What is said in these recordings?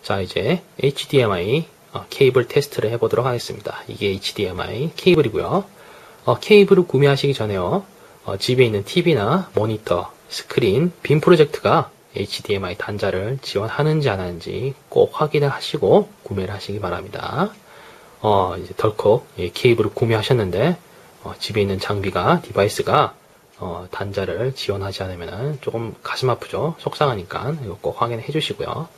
자, 이제 HDMI 케이블 테스트를 해보도록 하겠습니다. 이게 HDMI 케이블이고요. 케이블을 구매하시기 전에요. 집에 있는 TV나 모니터, 스크린, 빔 프로젝트가 HDMI 단자를 지원하는지 안 하는지 꼭 확인을 하시고 구매를 하시기 바랍니다. 이제 덜컥 케이블을 구매하셨는데 집에 있는 장비가 디바이스가 단자를 지원하지 않으면 조금 가슴 아프죠. 속상하니까 이거 꼭 확인해 주시고요.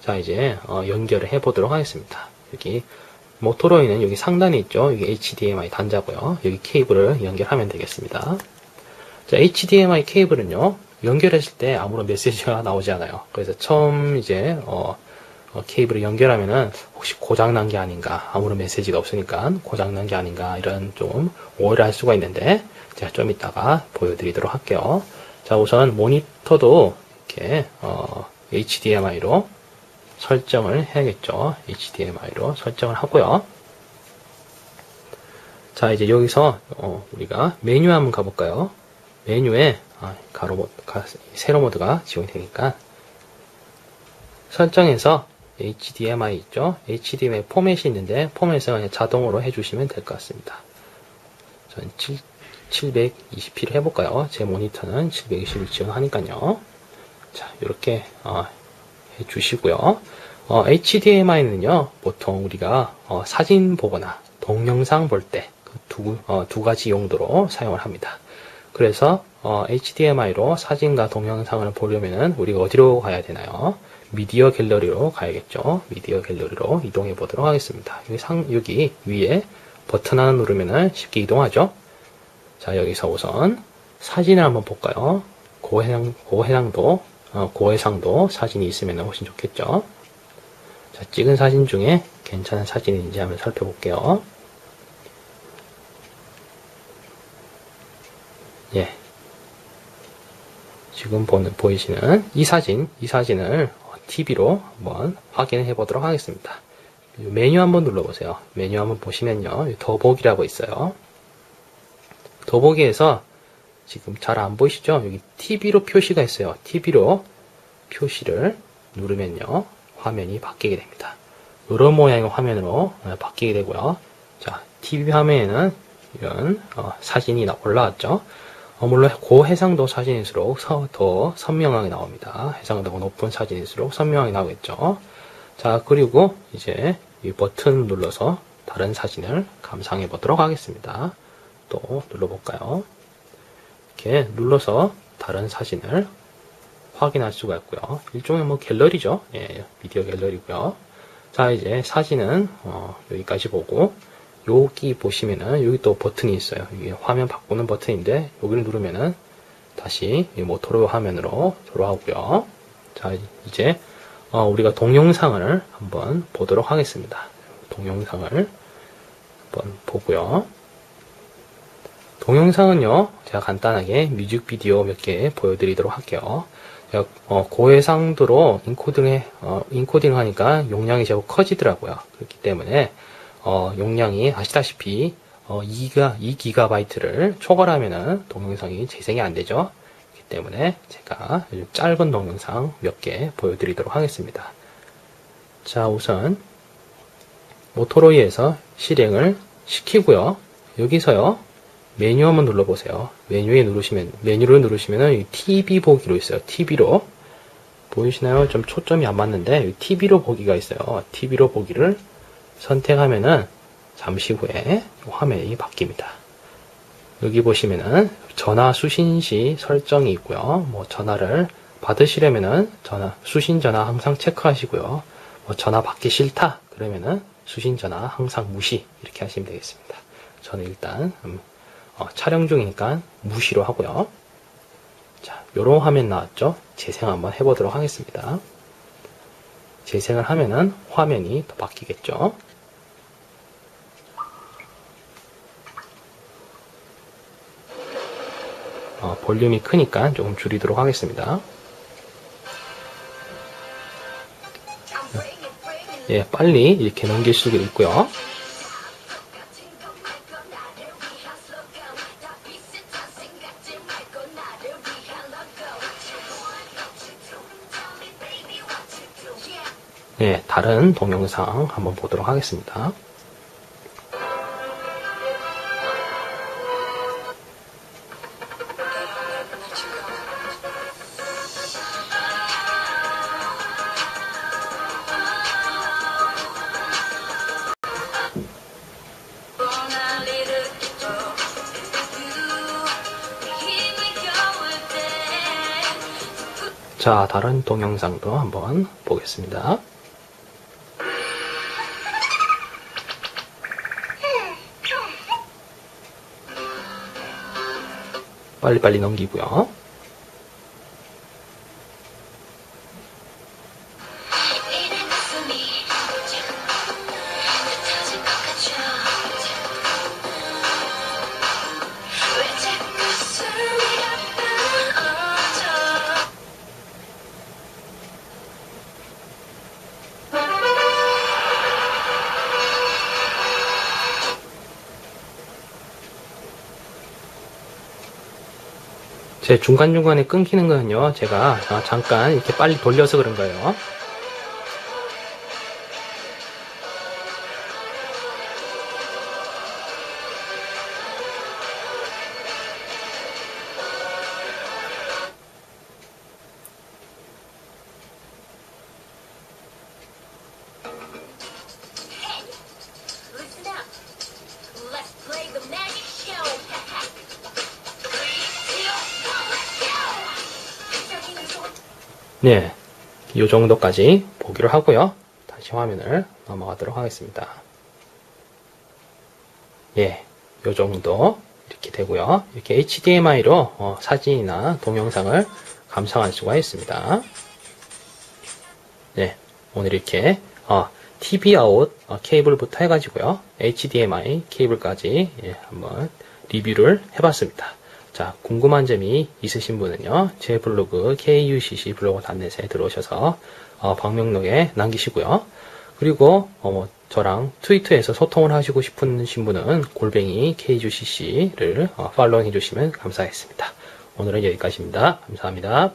자, 이제 연결을 해 보도록 하겠습니다. 여기 모토로이는 여기 상단에 있죠. 여기 HDMI 단자고요. 여기 케이블을 연결하면 되겠습니다. 자, HDMI 케이블은요, 연결했을 때 아무런 메시지가 나오지 않아요. 그래서 처음 이제 케이블을 연결하면은 혹시 고장난 게 아닌가, 아무런 메시지가 없으니까 고장난 게 아닌가, 이런 좀 오해를 할 수가 있는데, 제가 좀 이따가 보여드리도록 할게요. 자, 우선 모니터도 이렇게 HDMI로 설정을 해야겠죠. HDMI로 설정을 하고요. 자, 이제 여기서 우리가 메뉴 한번 가볼까요? 메뉴에 세로 모드가 지원이 되니까 설정에서 HDMI 있죠? HDMI 포맷이 있는데 포맷을 그냥 자동으로 해주시면 될 것 같습니다. 전 720p를 해볼까요? 제 모니터는 720을 지원하니까요. 자, 이렇게 해주시고요. HDMI는요, 보통 우리가 사진 보거나 동영상 볼 때 두 가지 용도로 사용을 합니다. 그래서 HDMI로 사진과 동영상을 보려면은 우리가 어디로 가야 되나요? 미디어 갤러리로 가야겠죠. 미디어 갤러리로 이동해 보도록 하겠습니다. 여기 위에 버튼 하나 누르면은 쉽게 이동하죠. 자, 여기서 우선 사진을 한번 볼까요? 고해상도 사진이 있으면 훨씬 좋겠죠. 자, 찍은 사진 중에 괜찮은 사진인지 한번 살펴볼게요. 예. 지금 보이시는 이 사진을 TV로 한번 확인해 보도록 하겠습니다. 메뉴 한번 눌러보세요. 메뉴 한번 보시면요. 더보기라고 있어요. 더보기에서 지금 잘 안 보이시죠? 여기 TV로 표시가 있어요. TV로 표시를 누르면요. 화면이 바뀌게 됩니다. 이런 모양의 화면으로 바뀌게 되고요. 자, TV 화면에는 이런 사진이 올라왔죠. 물론 고해상도 사진일수록 더 선명하게 나옵니다. 해상도가 높은 사진일수록 선명하게 나오겠죠. 자, 그리고 이제 이 버튼 눌러서 다른 사진을 감상해 보도록 하겠습니다. 또 눌러볼까요? 이렇게 눌러서 다른 사진을 확인할 수가 있고요. 일종의 갤러리죠. 예, 미디어 갤러리고요. 자, 이제 사진은 여기까지 보고 여기 보시면은 여기 또 버튼이 있어요. 이게 화면 바꾸는 버튼인데 여기를 누르면은 다시 모토로 화면으로 돌아오고요. 자, 이제 우리가 동영상을 한번 보도록 하겠습니다. 동영상을 한번 보고요. 동영상은요, 제가 간단하게 뮤직비디오 몇 개 보여드리도록 할게요. 고해상도로 인코딩을 하니까 용량이 제법 커지더라고요. 그렇기 때문에 용량이 아시다시피 2GB를 초과하면은 동영상이 재생이 안 되죠. 그렇기 때문에 제가 짧은 동영상 몇 개 보여드리도록 하겠습니다. 자, 우선 모토로이에서 실행을 시키고요. 여기서요, 메뉴 한번 눌러보세요. 메뉴를 누르시면은 TV 보기로 있어요. TV로 보이시나요? 좀 초점이 안 맞는데 TV로 보기가 있어요. TV로 보기를 선택하면은 잠시 후에 화면이 바뀝니다. 여기 보시면은 전화 수신 시 설정이 있고요. 전화를 받으시려면은 수신 전화 항상 체크하시고요. 전화 받기 싫다 그러면은 수신 전화 항상 무시 이렇게 하시면 되겠습니다. 저는 일단 촬영 중이니까 무시로 하고요. 자, 요런 화면 나왔죠? 재생 한번 해보도록 하겠습니다. 재생을 하면은 화면이 더 바뀌겠죠? 볼륨이 크니까 조금 줄이도록 하겠습니다. 예, 빨리 이렇게 넘길 수도 있고요. 예, 예, 다른 동영상 한번 보도록 하겠습니다. 자, 다른 동영상도 한번 보겠습니다. 빨리빨리 넘기고요. 제 중간중간에 끊기는 거는요, 제가 잠깐 이렇게 빨리 돌려서 그런 거예요. 네, 이 정도까지 보기로 하고요. 다시 화면을 넘어가도록 하겠습니다. 예, 이 정도 이렇게 되고요. 이렇게 HDMI로 사진이나 동영상을 감상할 수가 있습니다. 네, 오늘 이렇게 TV 아웃 케이블부터 해가지고요. HDMI 케이블까지 한번 리뷰를 해봤습니다. 자, 궁금한 점이 있으신 분은요, 제 블로그 kuccblog.net에 들어오셔서 방명록에 남기시고요. 그리고 저랑 트위터에서 소통을 하시고 싶으신 분은 골뱅이 kucc를 팔로우 해주시면 감사하겠습니다. 오늘은 여기까지입니다. 감사합니다.